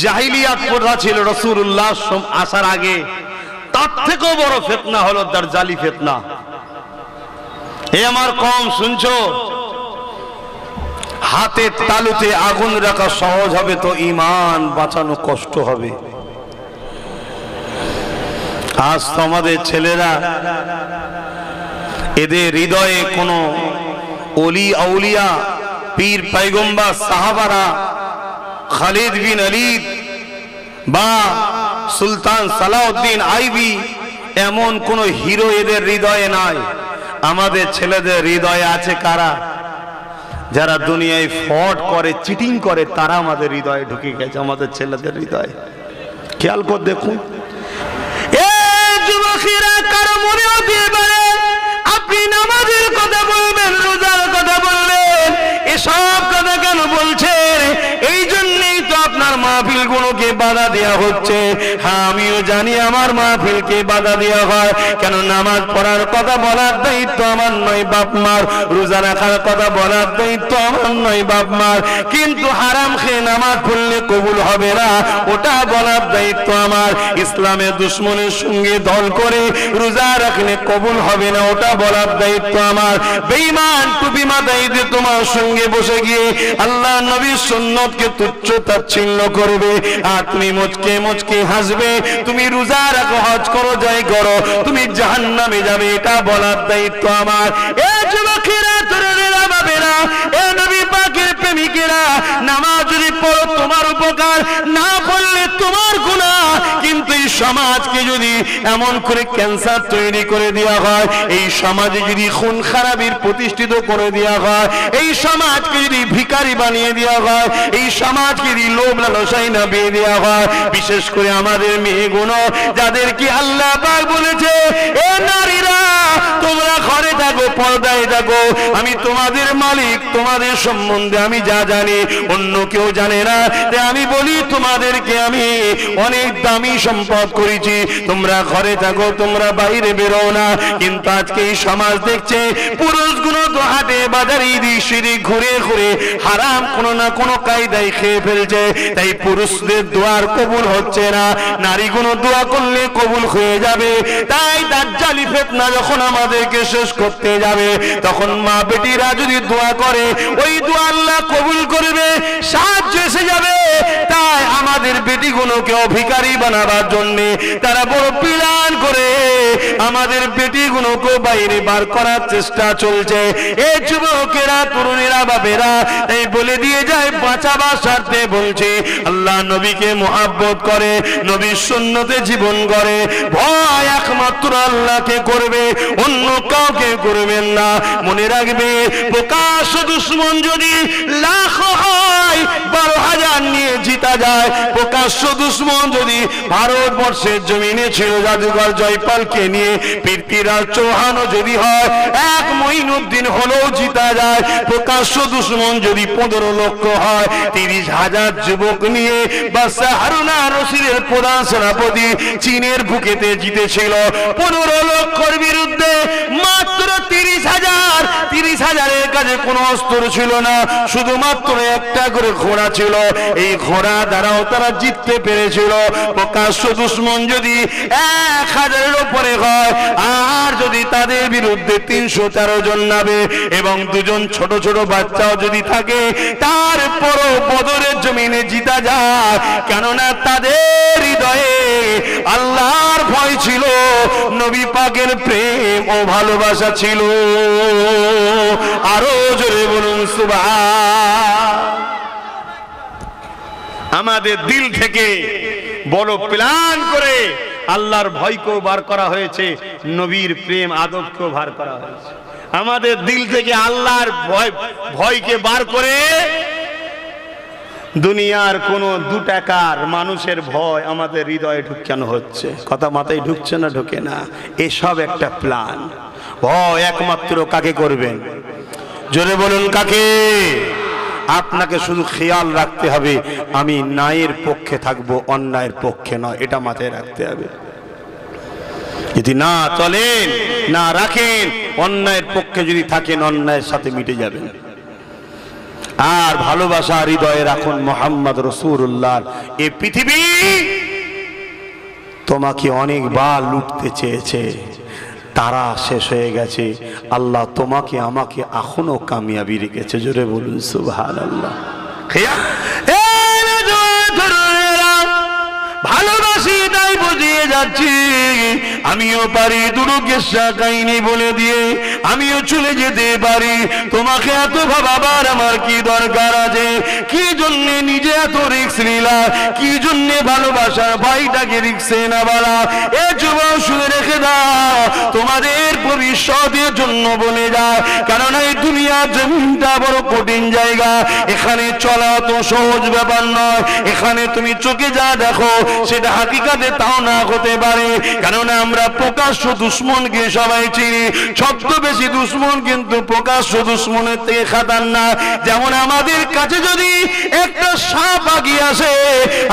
জাহিলিয়াত প্রথা ছিল রাসূলুল্লাহ আসার আগে, তার থেকেও বড় ফিতনা হলো দাজ্জালি ফিতনা। এ আমার কম শুনছো? হাতের তালুতে আগুন রাখা সহজ হবে তো ঈমান বাঁচানো কষ্ট হবে। আজ তো আমাদের ছেলেরা, এদের হৃদয়ে কোনো ওলি আউলিয়া, পীর পয়গম্বর, সাহাবারা, খালিদ বিন ওলীদ বা সুলতান সালাউদ্দিন আইবি, এমন কোন হিরো এদের হৃদয়ে নাই। আমাদের ছেলেদের হৃদয়ে আছে কারা? যারা দুনিয়ায় ফ্রড করে, চিটিং করে, তারা আমাদের হৃদয়ে ঢুকে গেছে, আমাদের ছেলেদের হৃদয়ে। খেয়াল করে দেখুন। এই যুবকেরা, কারো মনে হতে পারে আপনি নামাজের কথা বলবেন, রোজার কথা বলবেন, এসব কথা কেন বলছেন? এই জন্যই তো আপনার মাহফিলগুলোকে বাধা দেওয়া হচ্ছে। হ্যাঁ, আমিও জানি আমার মাহফিলকে বাধা দেওয়া হয়। কেন? নামাজ পড়ার কথা বলার দায়িত্ব আমার নয়, বাপ মার। রোজা রাখার কথা বলার দায়িত্ব আমার নয়, বাপ মার। কিন্তু হারাম খেয়ে নামাজ পড়লে কবুল হবে না, ওটা বলার দায়িত্ব আমার। ইসলামের দুশ্মনের সঙ্গে দল করে রোজা রাখলে কবুল হবে না, ওটা বলার দায়িত্ব আমার। বেঈমান টুপি মাথায় দিয়ে তোমার সঙ্গে বসে গিয়ে আল্লাহ নবীর সুন্নতকে তুচ্ছ তাচ্ছিল্য করবে, আর তুমি মুচকে মুচকে হাসবে। তুমি রোজা রাখো, হজ করো, যাই করো, তুমি জাহান্নামে যাবে, এটা বলার দায়িত্ব আমার। এ যুবকেরা, তরুণেরা, বাবেরা, এ নবী পাকের প্রেমিকেরা, নামাজ যদি পড়ো তোমার উপকার, না পড়লে তোমার গুনাহ, কিন্তু সমাজকে যদি এমন করে ক্যান্সার তৈরি করে দেওয়া হয়, এই সমাজে যদি খুন খারাপির প্রতিষ্ঠিত করে দেওয়া হয়, এই সমাজকে যদি ভিখারি বানিয়ে দেওয়া হয়, এই সমাজকে যদি লোভ লালসায় না বিয়ে দেওয়া হয়, বিশেষ করে আমাদের মেয়েগুলো যাদেরকে আল্লাহ পাক বলেছে এ নারীরা তোমরা ঘরে থাকো, পর্দায় থাকো, আমি তোমাদের মালিক, তোমাদের সম্বন্ধে আমি যা জানি অন্য কেউ জানে না, তাই আমি বলি তোমাদেরকে আমি অনেক দামি সম্পদ করেছি, তোমরা ঘরে থাকো, তোমরা বাইরে বেরো না। কিন্তু আজকে এই সমাজ দেখছে পুরুষগুলো তো হাটে বাজারে দিশিরি ঘুরে ঘুরে হারাম কোনো না কোনো কায়দায় খেয়ে ফেলছে, তাই পুরুষদের দোয়ার কবুল হচ্ছে না, নারীগুলো দোয়া করলে কবুল হয়ে যাবে। তাই দাজ্জালি ফিতনা যখন আমাদেরকে শেষ করতে যাবে, তখন মা বেটিরা যদি দোয়া করে ওই দোয়া আল্লাহ কবুল করবে, সাহায্য এসে যাবে। তাই আমাদের বেটিগুলোকে ভিখারি বানাবার জন্য তারা বড় প্ল্যান করে আমাদের বেটিগুলোকে বাইরে বার করার চেষ্টা চলছে। এই যুবকেরা, তরুণেরা, বাবেরা, তাই বলে দিয়ে যায় বাঁচাবার স্বার্থে বলছে আল্লাহ নবীকে মুহাব্বত করে, নবীর সুন্নতে জীবন করে, ভয় একমাত্র আল্লাহকে করবে, অন্য কাউকে করবেন না। মনে রাখবে প্রকাশ্য দুশ্মন যদি লাখ হয় 12,000 নিয়ে জিতা যায়, প্রকাশ্য দুশ্মন যদি ভারতবর্ষের জমিনে ছিল জাদুঘর জয়পালকে নিয়ে পৃথ্বীরাজ চৌহানও যদি হয় 1 মঈনুদ্দিন হলেও জিতা যায়। প্রকাশ্য দুশ্মন যদি 15 লক্ষ হয়, 30,000 যুবক নিয়ে বাদশা হারুনা রশিদের প্রধান সেনাপতি চীনের বুকেতে জিতেছিল 15 লক্ষর বিরুদ্ধে মাত্র 30,000। 30,000-এর কাছে কোনো অস্ত্র ছিল না, শুধুমাত্র একটা করে ঘোড়া ছিল, এই ঘোড়া দ্বারাও তারা জিততে পেরেছিল। প্রকাশ্য দুশ্মন যদি 1,000-এর উপরে হয়, আর যদি তাদের বিরুদ্ধে 313 জন নামে এবং 2 জন ছোট ছোট বাচ্চাও যদি থাকে, তারপরও বদরের জমিনে জিতা যায়, কেননা তাদের হৃদয়ে আল্লাহর ভয় ছিল, নবী পাকের প্রেম ও ভালোবাসা ছিল। আরো জোরে বলুন সুবহান। আমাদের দিল থেকে বড় প্ল্যান করে আল্লাহর ভয়কেও বার করা হয়েছে, নবীর প্রেম আদবকেও বার করা হয়েছে। আমাদের দিল থেকে আল্লাহর ভয়কে বার করে দুনিয়ার কোনো 2 টাকার মানুষের ভয় আমাদের হৃদয়ে ঢুকানো হচ্ছে। কথা মাথায় ঢুকছে না? ঢোকে না। এসব একটা প্ল্যান। ভয় একমাত্র কাকে করবেন? জোরে বলুন কাকে? আপনাকে শুধু খেয়াল রাখতে হবে আমি ন্যায়ের পক্ষে থাকবো, অন্যায়ের পক্ষে নয়, এটা মাথায় রাখতে হবে। যদি না চলেন, না রাখেন, অন্যায়ের পক্ষে যদি থাকেন, অন্যায়ের সাথে মিটে যাবেন। আর ভালোবাসা হৃদয়ে রাখুন মুহাম্মদ রাসূলুল্লাহ। এই পৃথিবী তোমাকে অনেকবার লুটতে চেয়েছে, তারা শেষ হয়ে গেছে, আল্লাহ তোমাকে আমাকে এখনো কামিয়াবি রেখেছে। জোরে বলুন সুবহানাল্লাহ। ভালোবাসি তাই বুঝিয়ে যাচ্ছি, আমিও পারি দুরুকের কাহিনী বলে দিয়ে আমিও চলে যেতে পারি। তোমাকে এত ভাবার আমার কি দরকার আছে? কি জন্য নিজে এত রিস্ক নিলা? কি জন্য ভালোবাসার ভাইটাকে রিস্কে না বলা? এ যুবক শুনে রেখে দাও, তোমাদের ভবিষ্যতের জন্য বলে যায়, কারণ এই দুনিয়ার জমিনটা বড় কঠিন জায়গা, এখানে চলা তো সহজ ব্যাপার নয়। এখানে তুমি চোখে যা দেখো সেটা হাকিকাতে তাও না হতে পারে, কারণ আমরা প্রকাশ্য দুশ্মনকে সবাই চিনি, ছদ্মবেশী দুশ্মন কিন্তু প্রকাশ্য দুশ্মনের থেকে খাতারনাক। যেমন আমাদের কাছে যদি একটা সাপ আগিয়ে আসে,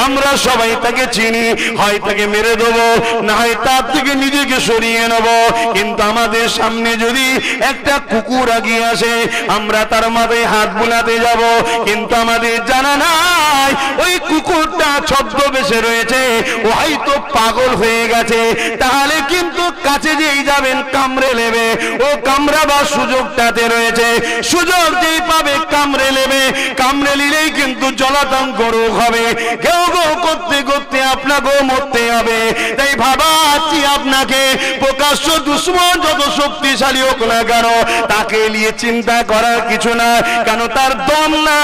আমরা সবাই তাকে চিনি, হয় তাকে মেরে দেবো, না হয় তার থেকে নিজেকে সরিয়ে নেব। কিন্তু আমাদের সামনে যদি একটা কুকুর আগিয়ে আসে, আমরা তার মাথায় হাত বুলাতে যাব, কিন্তু আমাদের জানা নাই ওই কুকুরটা ছদ্মবেশে রয়েছে, ও হয়তো পাগল হয়ে গেছে। তাহলে কিন্তু কাছে যেই যাবেন কামড়ে নেবে, ও কামড়াবার সুযোগটাতে রয়েছে, সুযোগ যেই পাবে কামড়ে নেবে। কামড়ে নিলেই কিন্তু জলাতঙ্ক রোগ হবে, কেউ গো করতে করতে আপনাকেও মরতে হবে। তাই ভাবাচ্ছি আপনাকে, প্রকাশ্য দুশ্মন যত শক্তিশালী হোক না কেন, তাকে নিয়ে চিন্তা করার কিছু না, কেন তার দম না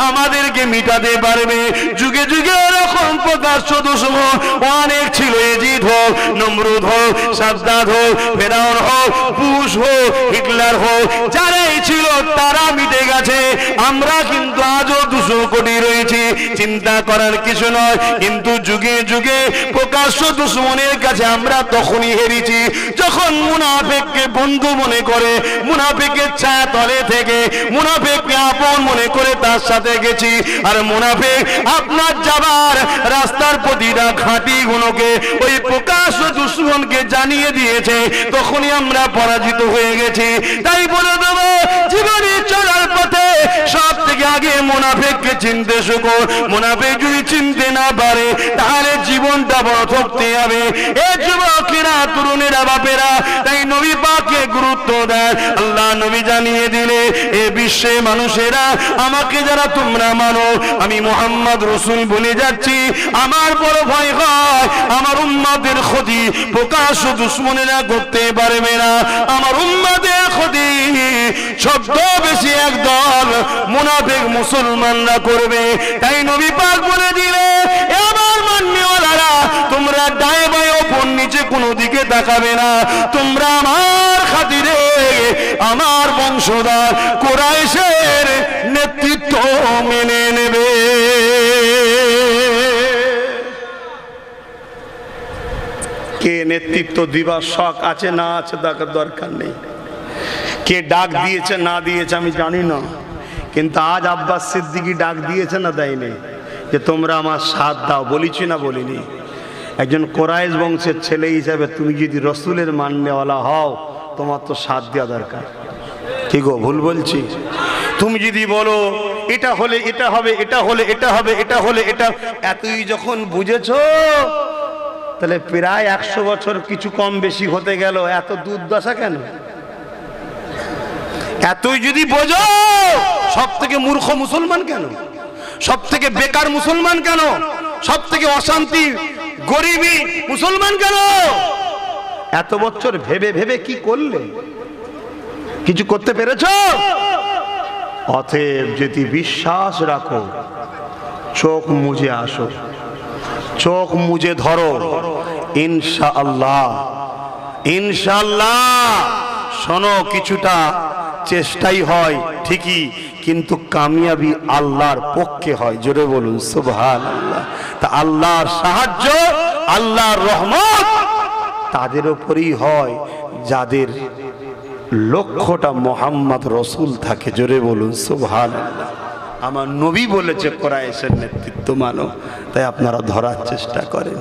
আমাদেরকে মিটাতে পারবে। যুগে যুগে এরকম প্রকাশ্য দুশ্মন অনেক ছিল, এজিদ হোক, নমরুদ হোক, সাদ্দাত হোক, ফেরাউন হোক, বুশ হোক, হিটলার হোক, যারাই ছিল তারা মিটে গেছে। আমরা কিন্তু আজও 200 কোটি রয়েছি, চিন্তা করার কিছু নয়। কিন্তু যুগে যুগে প্রকাশ্য দুশ্মনের কাছে আমরা তখনই হেরেছি যখন মুনাফিককে বন্ধু মনে করে, মুনাফিকের ছায়া তলে থেকে মুনাফিককে আপন মনে করে তার সাথে গেছি। আর মুনাফিক আপনার যাবার রাস্তার প্রতিটা ঘাঁটি গুলোকে ওই প্রকাশ্য দুশ্মনকে জানিয়ে দিয়েছে, তখনই আমরা পরাজিত হয়ে গেছি। তাই বলে দেব, জীবনে চলার পথে সব থেকে আগে মুনাফিককে চিনতে শেখো। মুনাফিক যদি চিনতে না পারে তাহলে জীবনটা বড় ঠকতে হবে। এ যুবকেরা, তরুণেরা, বাপেরা, তাই নবী পাককে গুরুত্ব দেন। আল্লাহ নবী জানিয়ে দিলে, এ বিশ্বে মানুষেরা আমাকে যারা তোমরা মানো, আমি মুহাম্মদ রাসূল বলে যাচ্ছি, আমার বড় ভয় হয় আমার উম্মতের ক্ষতি প্রকাশ্য দুশ্মনেরা করতে পারবে না। আমার উম্মতের ক্ষতি শব্দ বেশি একদল মুনাফিক মুসলমানরা করবে। তাই নবী পাক বলে দিলে, আমার মান্যওয়ালারা, তোমরা ডায়ে বায়ে ওপর নিচে কোনো দিকে তাকাবে না, তোমরা আমার খাতিরে আমার বংশধর কুরাইশের নেতৃত্ব মেনে নেবে। কে নেতৃত্ব দিবার শখ আছে না আছে তার দরকার নেই, কে ডাক দিয়েছে না দিয়েছে আমি জানি না, কিন্তু আজ আব্বাস সিদ্দিকী ডাক দিয়েছে না দেয়নি যে তোমরা আমার সাথ দাও, বলিছি না বলিনি? একজন কোরাইশ বংশের ছেলে হিসাবে তুমি যদি রসুলের মান্যওয়ালা হও, তোমার তো সাথ দেওয়া দরকার। কি গো, ভুল বলছি? তুমি যদি বলো এটা হলে এটা হবে, এটা হলে এটা হবে, এটা হলে এটা, এতই যখন বুঝেছো, তাহলে প্রায় 100 বছর কিছু কম বেশি হতে গেল, এত দুর্দশা কেন? এতই যদি বোঝো, সব থেকে মূর্খ মুসলমান কেন? সব থেকে বেকার মুসলমান কেন? সব থেকে অশান্তি গরিবী মুসলমান কেন? এত বছর ভেবে ভেবে কি করলে? কিছু করতে পেরেছ? অতএব যদি বিশ্বাস রাখো, চোখ মুজে আসো, চোখ মুজে ধরো, ইনশাআল্লাহ, ইনশাআল্লাহ। শোনো, কিছুটা চেষ্টাই হয় ঠিকই, কিন্তু কামিয়াবি আল্লাহর পক্ষে হয়। জোরে বলুন সুবহানাল্লাহ। তা আল্লাহর সাহায্য, আল্লাহর রহমত তাদের উপরেই হয় যাদের লক্ষ্যটা মুহাম্মদ রাসূল থাকে। জোরে বলুন সুবহানাল্লাহ। আমার নবী বলেছে কুরাইশের নেতৃত্ব মানো, তাই আপনারা ধরার চেষ্টা করেন।